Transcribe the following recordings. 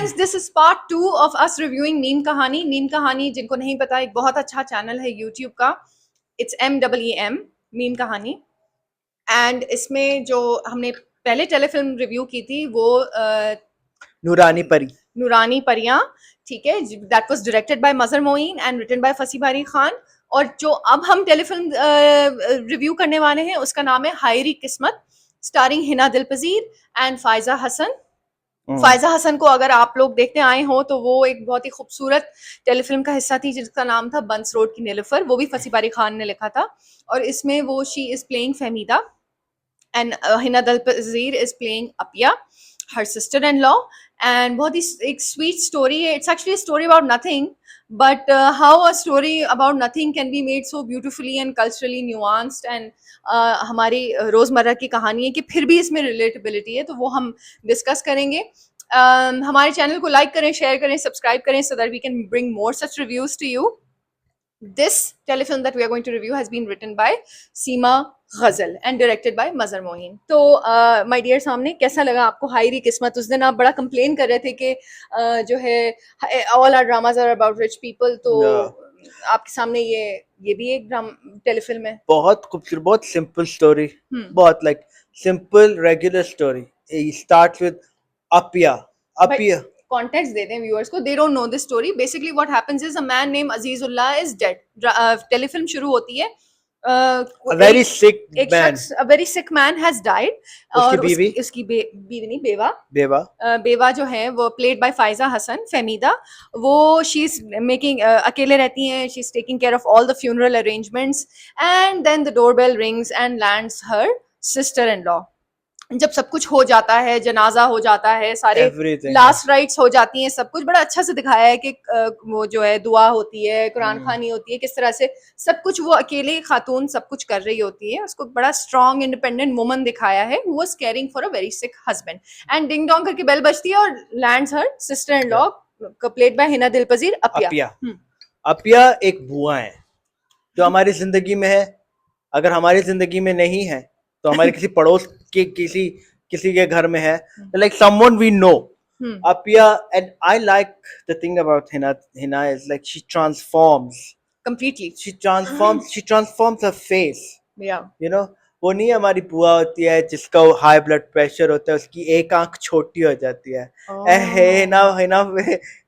friends, this is part 2 of us reviewing meme कहानी. Meme कहानी जिनको नहीं पता एक बहुत अच्छा चैनल है YouTube का. It's MEEM मीम कहानी. And इसमें जो हमने पहले टेलीफिल्म रिव्यू की थी वो नूरानी परियां, ठीक है, that was directed by Mazhar Moin and written by फसी बारी खान. और जो अब हम टेलीफिल्म रिव्यू करने वाले हैं उसका नाम है हायरी किस्मत, स्टारिंग हिना दिलपजीर एंड फायजा हसन. फायजा हसन को अगर आप लोग देखते आए हो तो वो एक बहुत ही खूबसूरत टेलीफिल्म का हिस्सा थी जिसका नाम था बंस रोड की नीलुफर. वो भी फसी बारी खान ने लिखा था. और इसमें वो she is playing Fahmida and Hina Dilpazir is playing Apiya, her sister-in-law. And बहुत ही एक sweet story है. It's actually a story about nothing, but how a story about nothing can be made so beautifully and culturally nuanced and हमारी रोजमर्रा की कहानी है कि फिर भी इसमें relatability है, तो वो हम डिस्कस करेंगे. हमारे चैनल को लाइक करें, शेयर करें, सब्सक्राइब करें so that we can bring more such reviews to you. This telefilm that we are going to review has been written by Seema Ghazal and directed by मजहर मोइन. तो my dear सामने कैसा लगा आपको हायरी किस्मत? उस दिन आप बड़ा कंप्लेन कर रहे थे कि जो है all our dramas are about rich people, तो आपके सामने ये भी एक टेलीफिल्म है. बहुत खूबसूरत, बहुत सिंपल स्टोरी, बहुत like simple regular story. It starts with Appiya. Context दे दें व्यूअर्स को, they don't know this story. Basically what happens is a man named Azizullah is dead. Telefilm शुरू होती है. A very sick man. A very sick man has died. और उसकी बीवी नहीं, बेवा जो है वो played by फायजा हसन, फहमीदा. वो she is making अकेले रहती हैं. she is taking care of all the funeral arrangements and then the doorbell rings and lands her sister-in-law. जब सब कुछ हो जाता है, जनाजा हो जाता है, सारे लास्ट राइट्स हो जाती हैं, सब कुछ बड़ा अच्छा से दिखाया है कि वो जो है दुआ होती है, कुरान खानी होती है, किस तरह से सब कुछ वो अकेले खातून सब कुछ कर रही होती है. उसको बड़ा स्ट्रॉन्ग इंडिपेंडेंट वुमन दिखाया है who was caring for a very sick husband. And ding dong करके बेल बजती है और lands her sister in law played by Hina Dilpazir, Apiya. Apiya एक बुआ है जो हमारी जिंदगी में है. अगर हमारी जिंदगी में नहीं है तो हमारे किसी पड़ोस के किसी के घर में है. Like someone we know. Appiya, and I like the thing about Hina is like she transforms completely. She transforms her face. Yeah. You know, वो नहीं हमारी बुआ होती है जिसका हाई ब्लड प्रेशर होता है, उसकी एक आंख छोटी हो जाती है.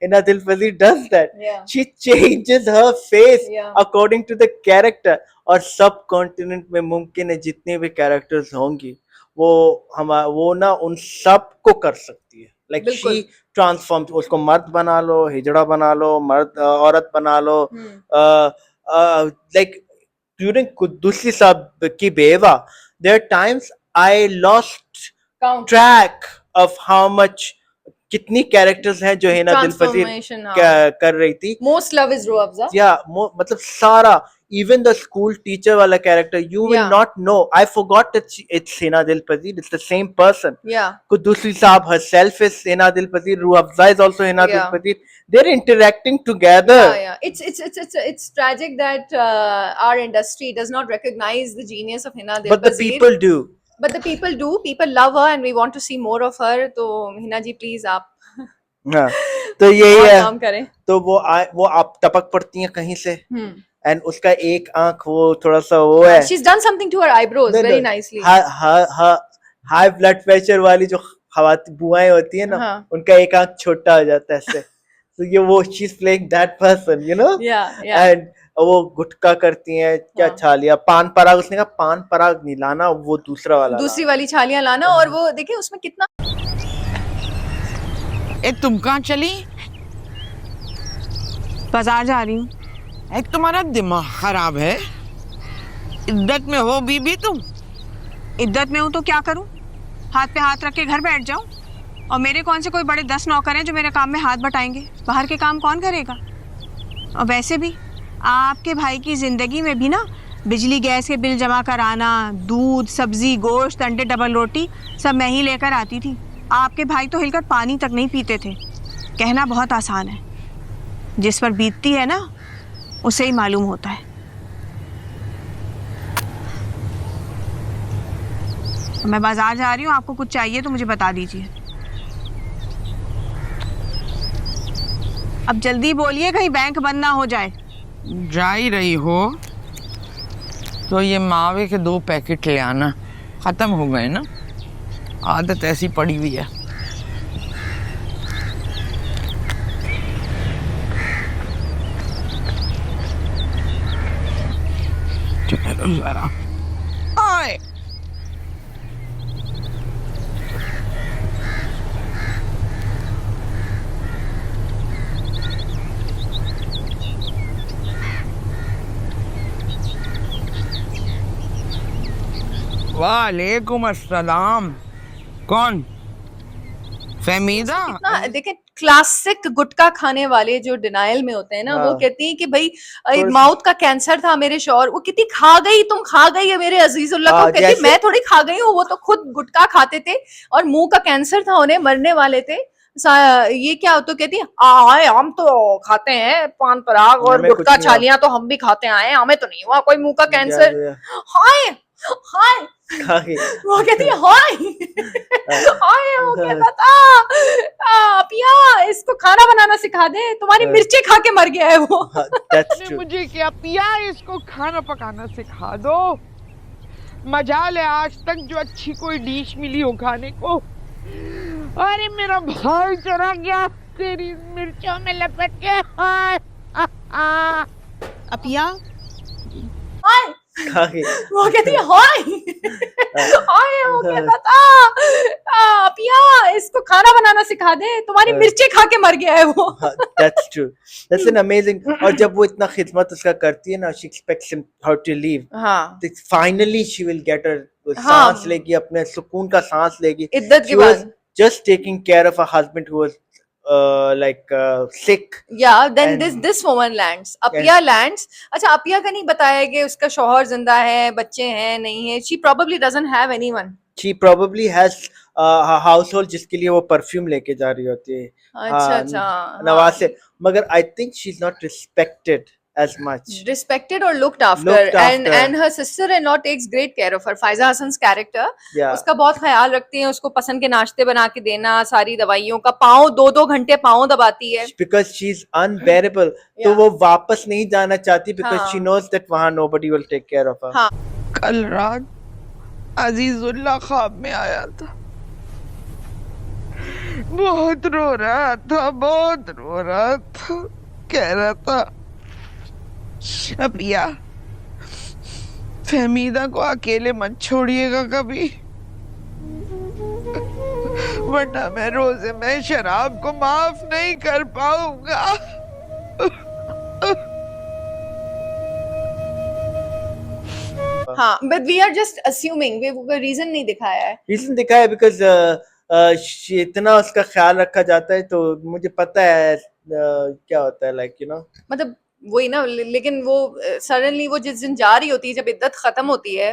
Hina Dilpazir does that. Yeah. She changes her face according to the character. और सब कॉन्टिनेंट में मुमकिन है जितने भी कैरेक्टर्स होंगी वो ना उन सब को कर सकती है. Like she transform. उसको मर्द बना लो, हिजड़ा बना लो, मर्द औरत बना लो. लाइक ड्यूरिंग कुद्दूसी साहब की बेवा there times I lost track of how much कितनी कैरेक्टर्स हैं जो हिना दिलपजीर कर रही थी. Most love is Rooafza. मतलब सारा, even the school teacher wala character you will not know. I forgot that it's Hina Dilpazir. It's the same person. Quddusli Saab herself is Hina Dilpazir. Ruafza is also Hina Dilpazir. They're interacting together. It's tragic that our industry does not recognize the genius of Hina Dilpazir. But the people do. People love her and we want to see more of her. तो हिना जी please आप तो यही है. काम करें. तो वो आप टपक पड़ती हैं कहीं से एंड उसका एक आंख वो थोड़ा सा वो है. She's done something to her eyebrows very nicely. High blood pressure वाली जो बुआएं होती है ना, उनका एक आंख छोटा हो जाता है ऐसे. तो ये वो she's playing that person, you know. And वो गुटका करती हैं, क्या छालिया, पान पराग. उसने कहा पान पराग नहीं लाना, वो दूसरी वाली छालियां लाना. और वो देखिए उसमें कितना. तुम कहाँ चली? बाजार जा रही हूँ. तुम्हारा दिमाग खराब है. इद्दत में हो बीबी तुम? इद्दत में हूँ तो क्या करूँ? हाथ पे हाथ रख के घर बैठ जाऊँ? और मेरे कौन से कोई बड़े 10 नौकर हैं जो मेरे काम में हाथ बटाएंगे? बाहर के काम कौन करेगा? और वैसे भी आपके भाई की जिंदगी में भी ना बिजली गैस के बिल जमा कराना, दूध सब्जी गोश्त अंडे डबल रोटी सब मैं ही लेकर आती थी. आपके भाई तो हिलकर पानी तक नहीं पीते थे. कहना बहुत आसान है, जिस पर बीतती है ना उसे ही मालूम होता है. मैं बाजार जा रही हूँ. आपको कुछ चाहिए तो मुझे बता दीजिए. अब जल्दी बोलिए, कहीं बैंक बंद ना हो जाए। जा ही रही हो तो ये मावे के 2 पैकेट ले आना, खत्म हो गए ना, आदत ऐसी पड़ी हुई है। चलो जरा आए। वालेकुम अस्सलाम। कौन? फहमीदा? ना देखें, क्लासिक गुटखा खाने वाले जो डिनायल में होते हैं ना, वो हाँ। कहती हैं कि भाई थोड़ी- माउथ का कैंसर था मेरे शौहर। वो कितनी खा गई, तुम खा गई है मेरे अजीजुल्लाह को। हाँ, कहती जैसे- मैं थोड़ी खा गई हूँ, वो तो खुद गुटखा खाते थे और मुंह का कैंसर था उन्हें, मरने वाले थे। ये क्या, तो कहती है आए हम तो खाते हैं पान पराग और हमें कुछ गुटखा नहीं हुआ। छालियां तो हम भी खाते आए हैं, हमें तो नहीं हुआ कोई मुंह का कैंसर। या- हाय हाय, खा के वो कहती है हाय हाय, वो कहता था पिया इसको खाना बनाना सिखा दे, तुम्हारी हाँ। मिर्ची खा के मर गया है वो। हाँ, that's ने true. मुझे क्या पिया, इसको खाना पकाना सिखा दो। मजाल है आज तक जो अच्छी कोई डिश मिली हो खाने को। अरे मेरा भाई चला गया तेरी मिर्चों में लपेट के। हाय अपिया, हाय, खा के वो कहती है हाय हाय, वो कहता था पिया इसको खाना बनाना सिखा दे, तुम्हारी हाँ। मिर्ची खा के मर गया है वो। हाँ, that's true. That's an amazing. और जब वो इतना खिदमत उसका करती है ना, she expects him her to leave. हाँ, Finally she will get her हाँ। सांस लेगी, अपने सुकून का सांस लेगी। इद्दत के She was बाद। just taking care of a husband who was sick. Yeah, then And- this woman lands. Apia lands. अच्छा, अपिया का नहीं बताया कि उसका शौहर जिंदा है, बच्चे हैं, नहीं है। She probably doesn't have anyone. She probably has a household जिसके लिए वो परफ्यूम लेके जा रही होती है। अच्छा हाँ, अच्छा, नवाज से। मगर I think she's not respected as much. respected or looked after, Looked and after. her sister-in-law takes great care of her. Faiza हसन's character, Yeah. उसका बहुत ख्याल रखती है, उसको पसंद के नाश्ते बना के देना, सारी दवाइयों का, पाँव 2-2 घंटे पाँव दबाती है। Because she's unbearable. तो Yeah. वो वापस नहीं जाना चाहती because हाँ। she knows that वहाँ nobody will take care of her. हाँ, कल रात अजीजुल्लाह ख्वाब में आया था, बहुत रो रहा था, बहुत रो रहा था। कह रहा था अपिया फहमीदा को अकेले मत छोड़िएगा कभी, वरना मैं रोजे में शराब को माफ नहीं कर पाऊंगा। हाँ, but we are just assuming, वो रीजन नहीं दिखाया है। Reason दिखा है because इतना उसका ख्याल रखा जाता है, तो मुझे पता है क्या होता है, like you know. मतलब वही ना, लेकिन वो सडनली वो जिस दिन जा रही होती है, जब इद्दत खत्म होती है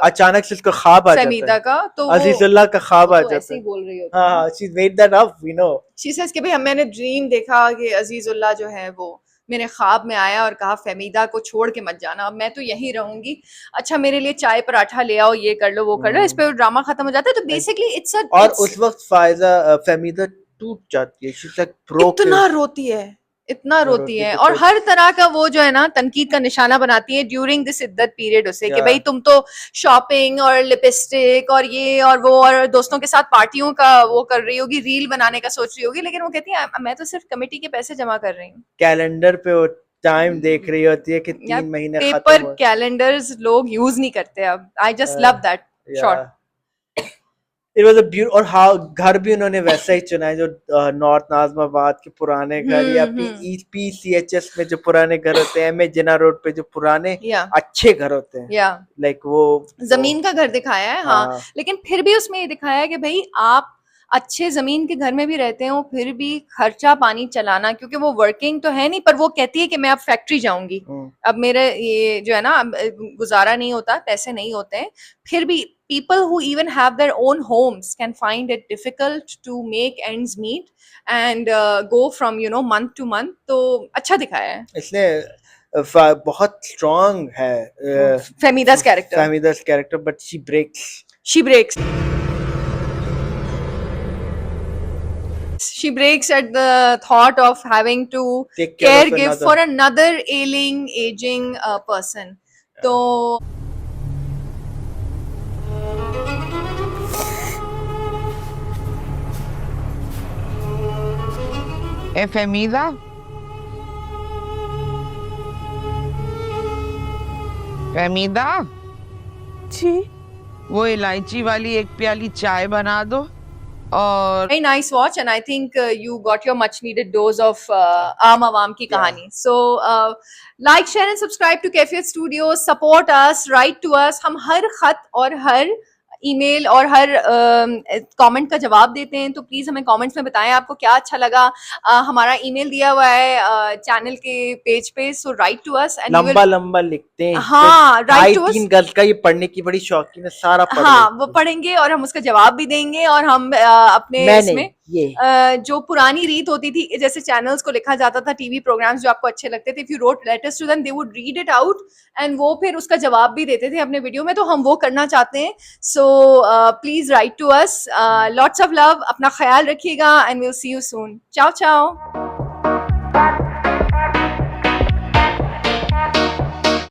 अचानक से उसको ख्वाब आ जाता फहमीदा है, का, तो वो अजीजुल्लाह का ख्वाब आ तो जाता ऐसे ही है। बोल रही होती है। हाँ, she made that up, we know. She says कि भाई मैंने ड्रीम देखा कि अजीजुल्लाह जो है वो मेरे ख्वाब में आया और कहा फहमीदा को छोड़ के मत जाना, अब मैं तो यहीं रहूंगी। अच्छा, मेरे लिए चाय पराठा ले आओ, ये कर लो, वो कर लो। इस पे ड्रामा खत्म हो जाता है। तो बेसिकली इट्स अ, और उस वक्त फहमीदा टूट जाती है, she's like broken. इतना रोती है, इतना रोती रोती है, है, और तो- हर तरह का वो जो है ना तनकीद का निशाना बनाती है ड्यूरिंग दिस इद्दत पीरियड उसे, कि Yeah. भाई तुम तो शॉपिंग और लिपस्टिक और ये और वो और दोस्तों के साथ पार्टियों का वो कर रही होगी, रील बनाने का सोच रही होगी, लेकिन वो कहती है मैं तो सिर्फ कमेटी के पैसे जमा कर रही हूँ। कैलेंडर पे वो टाइम देख रही होती है कि यार, 3 महीने खत्म पेपर हो। कैलेंडर्स लोग यूज नहीं करते अब। I just love that shot. It was a beautiful, और हाँ, घर भी उन्होंने वैसा ही चुना है जो नॉर्थ नाज़िमाबाद के पुराने घर, या PCHS में जो पुराने घर होते हैं, में जिना रोड पे जो पुराने या अच्छे घर होते हैं, या लाइक वो जमीन का घर दिखाया है। हाँ, हाँ। लेकिन फिर भी उसमें ये दिखाया है कि भाई आप अच्छे जमीन के घर में भी रहते हो, फिर भी खर्चा पानी चलाना, क्योंकि वो वर्किंग तो है नहीं, पर वो कहती है कि मैं अब फैक्ट्री जाऊंगी, अब मेरे ये जो है ना अब गुजारा नहीं होता, पैसे नहीं होते हैं। फिर भी people who even have their own homes can find it difficult to make ends meet and go from month to month. तो अच्छा दिखाया है। इसने बहुत स्ट्रांग है फहमीदा's character, but she breaks. she breaks at the thought of having to Take care of give another. for another ailing, aging person. तो फहमीदा, फहमीदा, जी वो इलायची वाली एक प्याली चाय बना दो और very nice watch, and I think you got your much needed dose of Aam Awam ki kahani. So like, share and subscribe to Kefiyat Studios. Support us, write to us. हम हर खत और हर ईमेल और हर comment का जवाब देते हैं, तो please हमें कमेंट्स में बताएं आपको क्या अच्छा लगा. हमारा ईमेल दिया हुआ है चैनल के पेज पे, सो राइट टू अस एंड लंबा लंबा लिखते हैं. हाँ, write to us. 2.5-3 गज का ये पढ़ने की बड़ी शौकीन है, सारा पढ़ हाँ, लेते वो हैं. पढ़ेंगे और हम उसका जवाब भी देंगे. और हम अपने मैं इसमें नहीं, ये जो पुरानी रीत होती थी, जैसे चैनल्स को लिखा जाता था, टीवी प्रोग्राम्स जो आपको अच्छे लगते थे, if you wrote letters to them they would read it out and वो फिर उसका जवाब भी देते थे अपने वीडियो में, तो हम वो करना चाहते हैं. So please write to us. Lots of love, अपना ख्याल रखिएगा and we will see you soon. Ciao चाओ.